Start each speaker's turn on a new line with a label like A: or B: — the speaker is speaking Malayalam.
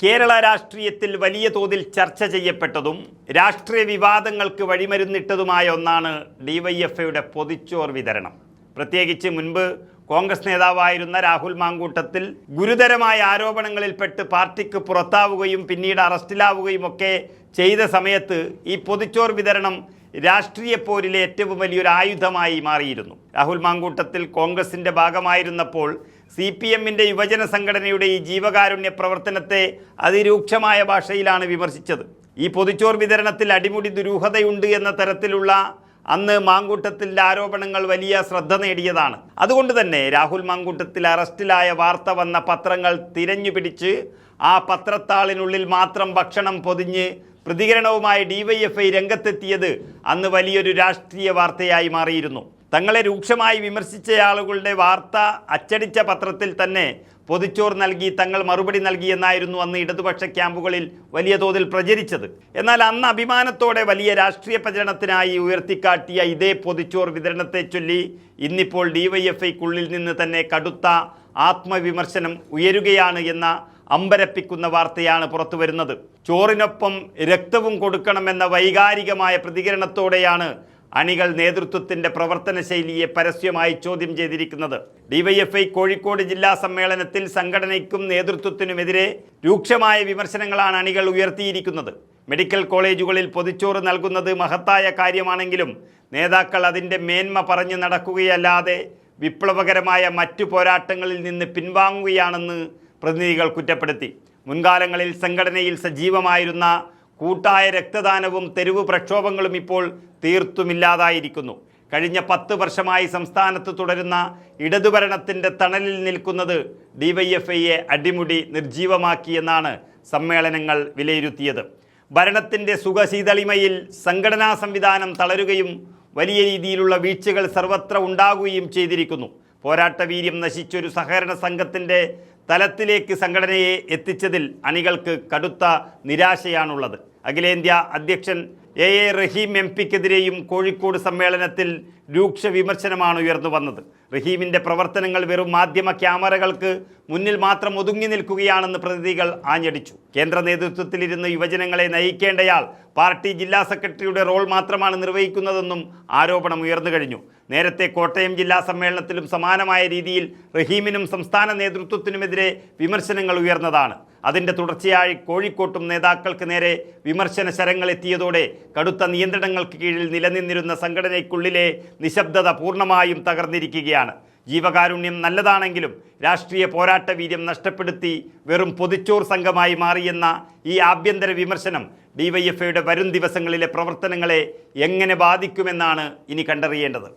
A: കേരള രാഷ്ട്രീയത്തിൽ വലിയ തോതിൽ ചർച്ച ചെയ്യപ്പെട്ടതും രാഷ്ട്രീയ വിവാദങ്ങൾക്ക് വഴിമരുന്നിട്ടതുമായ ഒന്നാണ് ഡിവൈഎഫ്ഐയുടെ പൊതിച്ചോർ വിതരണം. പ്രത്യേകിച്ച് മുൻപ് കോൺഗ്രസ് നേതാവായിരുന്ന രാഹുൽ മാങ്കൂട്ടത്തിൽ ഗുരുതരമായ ആരോപണങ്ങളിൽപ്പെട്ട് പാർട്ടിക്ക് പുറത്താവുകയും പിന്നീട് അറസ്റ്റിലാവുകയും ഒക്കെ ചെയ്ത സമയത്ത് ഈ പൊതിച്ചോർ വിതരണം രാഷ്ട്രീയ പോരിലെ ഏറ്റവും വലിയൊരു ആയുധമായി മാറിയിരുന്നു. രാഹുൽ മാങ്കൂട്ടത്തിൽ കോൺഗ്രസിൻ്റെ ഭാഗമായിരുന്നപ്പോൾ CPM-ന്റെ യുവജന സംഘടനയുടെ ഈ ജീവകാരുണ്യ പ്രവർത്തനത്തെ അതിരൂക്ഷമായ ഭാഷയിലാണ് വിമർശിച്ചത്. ഈ പൊതിച്ചോർ വിതരണത്തിൽ അടിമുടി ദുരൂഹതയുണ്ട് എന്ന തരത്തിലുള്ള അന്ന് മാങ്കൂട്ടത്തിൻ്റെ ആരോപണങ്ങൾ വലിയ ശ്രദ്ധ നേടിയതാണ്. അതുകൊണ്ട് തന്നെ രാഹുൽ മാങ്കൂട്ടത്തിൽ അറസ്റ്റിലായ വാർത്ത വന്ന പത്രങ്ങൾ തിരഞ്ഞുപിടിച്ച് ആ പത്രത്താളിനുള്ളിൽ മാത്രം ഭക്ഷണം പൊതിഞ്ഞ് പ്രതികരണവുമായി ഡിവൈഎഫ്ഐ രംഗത്തെത്തിയത് അന്ന് വലിയൊരു രാഷ്ട്രീയ വാർത്തയായി മാറിയിരുന്നു. തങ്ങളെ രൂക്ഷമായി വിമർശിച്ച ആളുകളുടെ വാർത്ത അച്ചടിച്ച പത്രത്തിൽ തന്നെ പൊതിച്ചോർ നൽകി തങ്ങൾ മറുപടി നൽകിയെന്നായിരുന്നു അന്ന് ഇടതുപക്ഷ ക്യാമ്പുകളിൽ വലിയ തോതിൽ പ്രചരിച്ചത്. എന്നാൽ അന്ന് അഭിമാനത്തോടെ വലിയ രാഷ്ട്രീയ പ്രചരണത്തിനായി ഉയർത്തിക്കാട്ടിയ ഇതേ പൊതിച്ചോർ വിതരണത്തെ ചൊല്ലി ഇന്നിപ്പോൾ ഡിവൈഎഫ്ഐക്കുള്ളിൽ നിന്ന് തന്നെ കടുത്ത ആത്മവിമർശനം ഉയരുകയാണ് എന്ന അമ്പരപ്പിക്കുന്ന വാർത്തയാണ് പുറത്തു വരുന്നത്. ചോറിനൊപ്പം രക്തവും കൊടുക്കണമെന്ന വൈകാരികമായ പ്രതികരണത്തോടെയാണ് അണികൾ നേതൃത്വത്തിൻ്റെ പ്രവർത്തന ശൈലിയെ പരസ്യമായി ചോദ്യം ചെയ്തിരിക്കുന്നത്. ഡിവൈഎഫ്ഐ കോഴിക്കോട് ജില്ലാ സമ്മേളനത്തിൽ സംഘടനയ്ക്കും നേതൃത്വത്തിനുമെതിരെ രൂക്ഷമായ വിമർശനങ്ങളാണ് അണികൾ ഉയർത്തിയിരിക്കുന്നത്. മെഡിക്കൽ കോളേജുകളിൽ പൊതിച്ചോറ് നൽകുന്നത് മഹത്തായ കാര്യമാണെങ്കിലും നേതാക്കൾ അതിൻ്റെ മേന്മ പറഞ്ഞു നടക്കുകയല്ലാതെ വിപ്ലവകരമായ മറ്റു പോരാട്ടങ്ങളിൽ നിന്ന് പിൻവാങ്ങുകയാണെന്ന് പ്രതിനിധികൾ കുറ്റപ്പെടുത്തി. മുൻകാലങ്ങളിൽ സംഘടനയിൽ സജീവമായിരുന്ന കൂട്ടായ രക്തദാനവും തെരുവ് പ്രക്ഷോഭങ്ങളും ഇപ്പോൾ തീർത്തുമില്ലാതായിരിക്കുന്നു. കഴിഞ്ഞ 10 വർഷമായി സംസ്ഥാനത്ത് തുടരുന്ന ഇടതുഭരണത്തിൻ്റെ തണലിൽ നിൽക്കുന്നത് ഡിവൈഎഫ്ഐയെ അടിമുടി നിർജീവമാക്കിയെന്നാണ് സമ്മേളനങ്ങൾ വിലയിരുത്തിയത്. ഭരണത്തിൻ്റെ സുഖശീതളിമയിൽ സംഘടനാ സംവിധാനം തളരുകയും വലിയ രീതിയിലുള്ള വീഴ്ചകൾ സർവത്ര ഉണ്ടാകുകയും ചെയ്തിരിക്കുന്നു. പോരാട്ടവീര്യം നശിച്ചൊരു സഹകരണ സംഘത്തിൻ്റെ തലത്തിലേക്ക് സംഘടനയെ എത്തിച്ചതിൽ അണികൾക്ക് കടുത്ത നിരാശയാണുള്ളത്. അഖിലേന്ത്യാ അധ്യക്ഷൻ എ റഹീം MP-ക്കെതിരെയും കോഴിക്കോട് സമ്മേളനത്തിൽ രൂക്ഷ വിമർശനമാണ് ഉയർന്നു വന്നത്. റഹീമിൻ്റെ പ്രവർത്തനങ്ങൾ വെറും മാധ്യമ ക്യാമറകൾക്ക് മുന്നിൽ മാത്രം ഒതുങ്ങി നിൽക്കുകയാണെന്ന് പ്രതിനിധികൾ ആഞ്ഞടിച്ചു. കേന്ദ്ര നേതൃത്വത്തിലിരുന്ന് യുവജനങ്ങളെ നയിക്കേണ്ടയാൾ പാർട്ടി ജില്ലാ സെക്രട്ടറിയുടെ റോൾ മാത്രമാണ് നിർവഹിക്കുന്നതെന്നും ആരോപണം ഉയർന്നു കഴിഞ്ഞു. നേരത്തെ കോട്ടയം ജില്ലാ സമ്മേളനത്തിലും സമാനമായ രീതിയിൽ റഹീമിനും സംസ്ഥാന നേതൃത്വത്തിനുമെതിരെ വിമർശനങ്ങൾ ഉയർന്നതാണ്. അതിൻ്റെ തുടർച്ചയായി കോഴിക്കോട്ടും നേതാക്കൾക്ക് നേരെ വിമർശന ശരങ്ങൾ എത്തിയതോടെ കടുത്ത നിയന്ത്രണങ്ങൾക്ക് കീഴിൽ നിലനിന്നിരുന്ന സംഘടനയ്ക്കുള്ളിലെ നിശബ്ദത പൂർണ്ണമായും തകർന്നിരിക്കുകയാണ്. ജീവകാരുണ്യം നല്ലതാണെങ്കിലും രാഷ്ട്രീയ പോരാട്ട വീര്യം നഷ്ടപ്പെടുത്തി വെറും പൊതിച്ചോർ സംഘമായി മാറിയെന്ന ഈ ആഭ്യന്തര വിമർശനം ഡിവൈഎഫ്ഐയുടെ വരും ദിവസങ്ങളിലെ പ്രവർത്തനങ്ങളെ എങ്ങനെ ബാധിക്കുമെന്നാണ് ഇനി കണ്ടറിയേണ്ടത്.